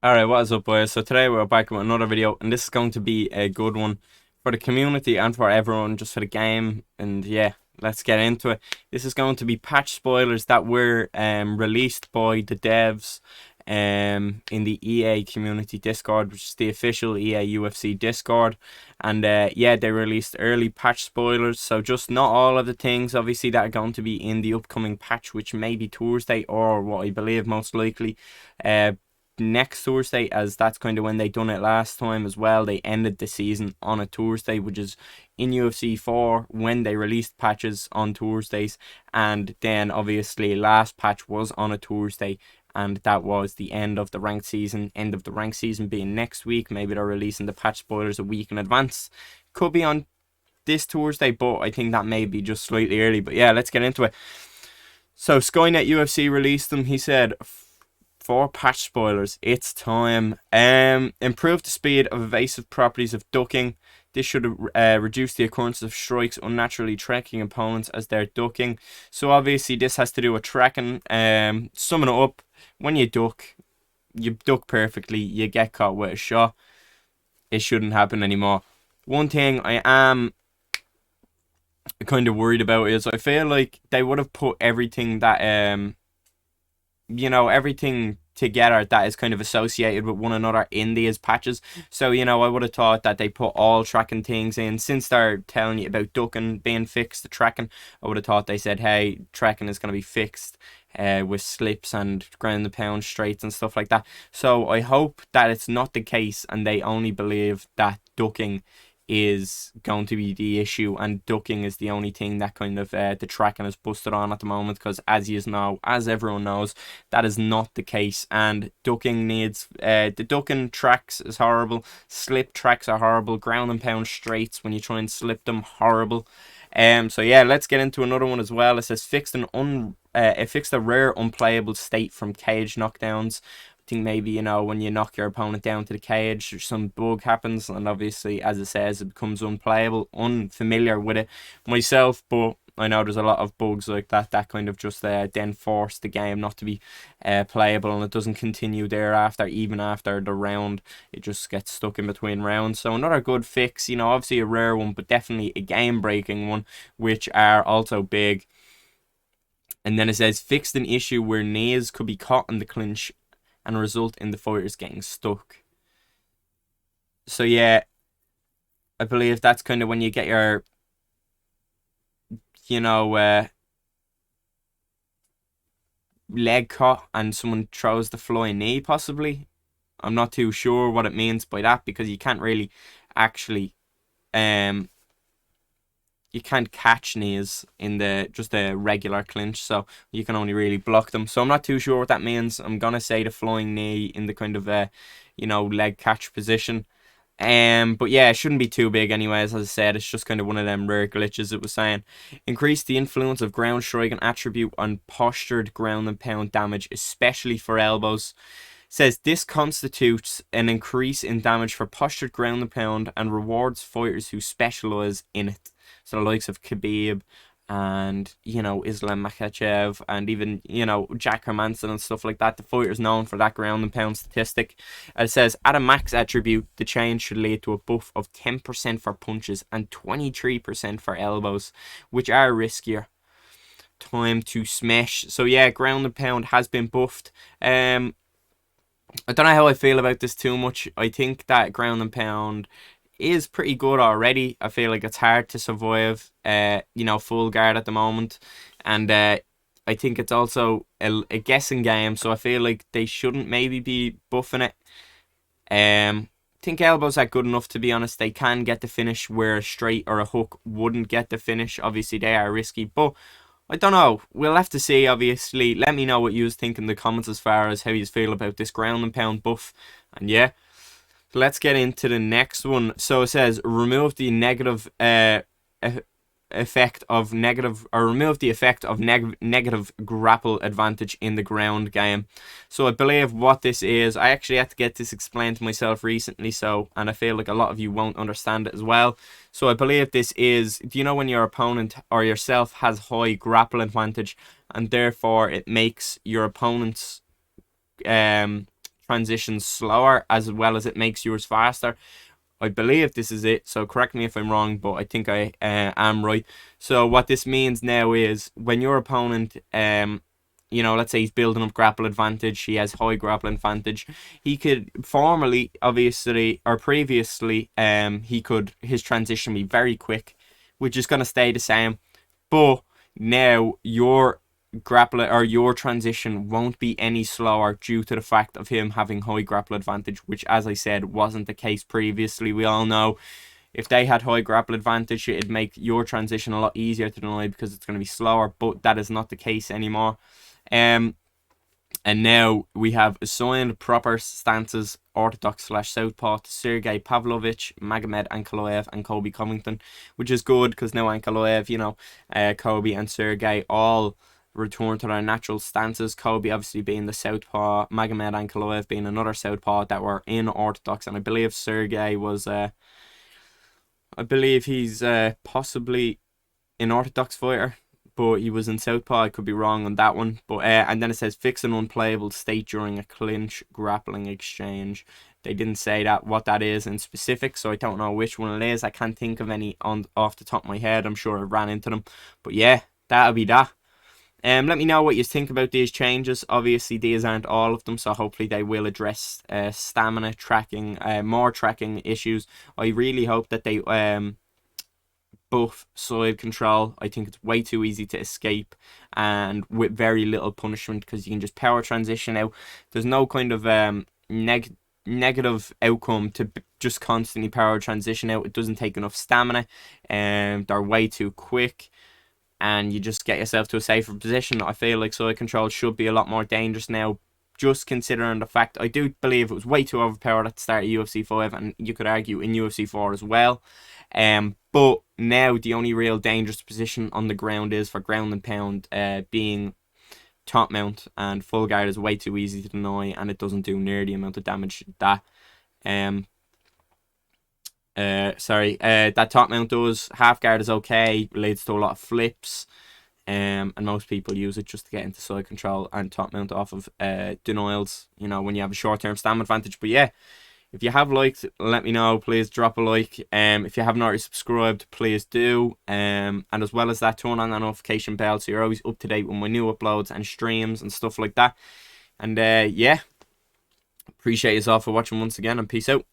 Alright, what is up, boys? So today we're back with another video, and this is going to be a good one for the community and for everyone, just for the game. And yeah, let's get into it. This is going to be patch spoilers that were released by the devs in the EA community Discord, which is the official EA UFC Discord. And yeah, they released early patch spoilers, so just not all of the things obviously that are going to be in the upcoming patch, which may be Thursday, or what I believe most likely next Thursday, as that's kind of when they done it last time as well. They ended the season on a Thursday, which is in UFC 4 when they released patches on Thursdays. And then obviously last patch was on a Thursday, and that was the end of the ranked season. End of the ranked season being next week. Maybe they're releasing the patch spoilers a week in advance. Could be on this Thursday, but I think that may be just slightly early. But yeah, let's get into it. So Skynet UFC released them. He said, for patch spoilers, it's time. Improve the speed of evasive properties of ducking. This should reduce the occurrence of strikes unnaturally tracking opponents as they're ducking. So obviously this has to do with tracking. Summing it up, when you duck perfectly, you get caught with a shot. It shouldn't happen anymore. One thing I am kind of worried about is I feel like they would have put everything that everything together that is kind of associated with one another in these patches. So, I would have thought that they put all tracking things in. Since they're telling you about ducking being fixed, the tracking, I would have thought they said, hey, tracking is going to be fixed with slips and ground and pound straights and stuff like that. So I hope that it's not the case and they only believe that ducking is going to be the issue, and ducking is the only thing that kind of the tracking is busted on at the moment, because as everyone knows, that is not the case. And ducking needs the ducking tracks is horrible, slip tracks are horrible, ground and pound straights when you try and slip them, horrible. So yeah, let's get into another one as well. It says it fixed a rare unplayable state from cage knockdowns. Think maybe, when you knock your opponent down to the cage, some bug happens, and obviously, as it says, it becomes unplayable. Unfamiliar with it myself, but I know there's a lot of bugs like that kind of just then force the game not to be playable, and it doesn't continue thereafter, even after the round. It just gets stuck in between rounds. So another good fix, obviously a rare one, but definitely a game-breaking one, which are also big. And then it says fixed an issue where knees could be caught in the clinch and result in the fighters getting stuck. So yeah, I believe that's kind of when you get your, you know, uh, leg caught and someone throws the flying knee, possibly. I'm not too sure what it means by that, because you can't really actually, um, you can't catch knees in the just a regular clinch, so you can only really block them. So I'm not too sure what that means. I'm gonna say the flying knee in the kind of leg catch position. But yeah, it shouldn't be too big anyways. As I said, it's just kind of one of them rare glitches. It was saying increase the influence of ground strike and attribute on postured ground and pound damage, especially for elbows. Says this constitutes an increase in damage for postured ground and pound and rewards fighters who specialize in it. So the likes of Khabib and, Islam Makhachev and even, Jack Hermanson and stuff like that. The fighters known for that ground and pound statistic. It says at a max attribute, the change should lead to a buff of 10% for punches and 23% for elbows, which are riskier. Time to smash. So yeah, ground and pound has been buffed. I don't know how I feel about this too much. I think that ground and pound is pretty good already. I feel like it's hard to survive, full guard at the moment. And I think it's also a guessing game, so I feel like they shouldn't maybe be buffing it. I think elbows are good enough, to be honest. They can get the finish where a straight or a hook wouldn't get the finish. Obviously, they are risky, but I don't know. We'll have to see, obviously. Let me know what you think in the comments as far as how you feel about this ground and pound buff. And yeah, let's get into the next one. So it says remove the negative effect of negative, or remove the effect of negative grapple advantage in the ground game. So I believe what this is, I actually had to get this explained to myself recently, and I feel like a lot of you won't understand it as well. So I believe this is, do you know when your opponent or yourself has high grapple advantage, and therefore it makes your opponent's transitions slower as well as it makes yours faster. I believe this is it, so correct me if I'm wrong, but I think I am right. So what this means now is when your opponent, let's say he's building up grapple advantage, he has high grapple advantage, he could formerly, obviously, or previously, his transition be very quick, which is going to stay the same, but now your grapple or your transition won't be any slower due to the fact of him having high grapple advantage, which, as I said, wasn't the case previously. We all know if they had high grapple advantage, it'd make your transition a lot easier to deny because it's going to be slower, but that is not the case anymore. And now we have assigned proper stances, orthodox/southpaw, to Sergey Pavlovich, Magomed Ankalaev, and Kobe Covington, which is good because now Ankalaev, Kobe and Sergey all return to their natural stances. Kobe obviously being the southpaw, Magomed Ankalaev being another southpaw that were in orthodox, and I believe Sergey was, I believe he's possibly an orthodox fighter, but he was in southpaw. I could be wrong on that one. But and then it says fix an unplayable state during a clinch grappling exchange. They didn't say what that is in specific, so I don't know which one it is. I can't think of any off the top of my head. I'm sure I ran into them, but yeah, that'll be that. Let me know what you think about these changes. Obviously, these aren't all of them, so hopefully they will address stamina tracking, more tracking issues. I really hope that they buff side control. I think it's way too easy to escape and with very little punishment because you can just power transition out. There's no kind of negative outcome to just constantly power transition out. It doesn't take enough stamina, and they're way too quick, and you just get yourself to a safer position. I feel like side control should be a lot more dangerous now, just considering the fact I do believe it was way too overpowered at the start of UFC 5, and you could argue in UFC 4 as well. But now the only real dangerous position on the ground is for ground and pound, being top mount, and full guard is way too easy to deny, and it doesn't do near the amount of damage that that top mount does. Half guard is okay, leads to a lot of flips, and most people use it just to get into side control and top mount off of denials, when you have a short-term stamina advantage. But yeah, if you have liked, let me know. Please drop a like. If you haven't already subscribed, please do. And as well as that, turn on that notification bell so you're always up to date with my new uploads and streams and stuff like that. And yeah, appreciate you all for watching once again, and peace out.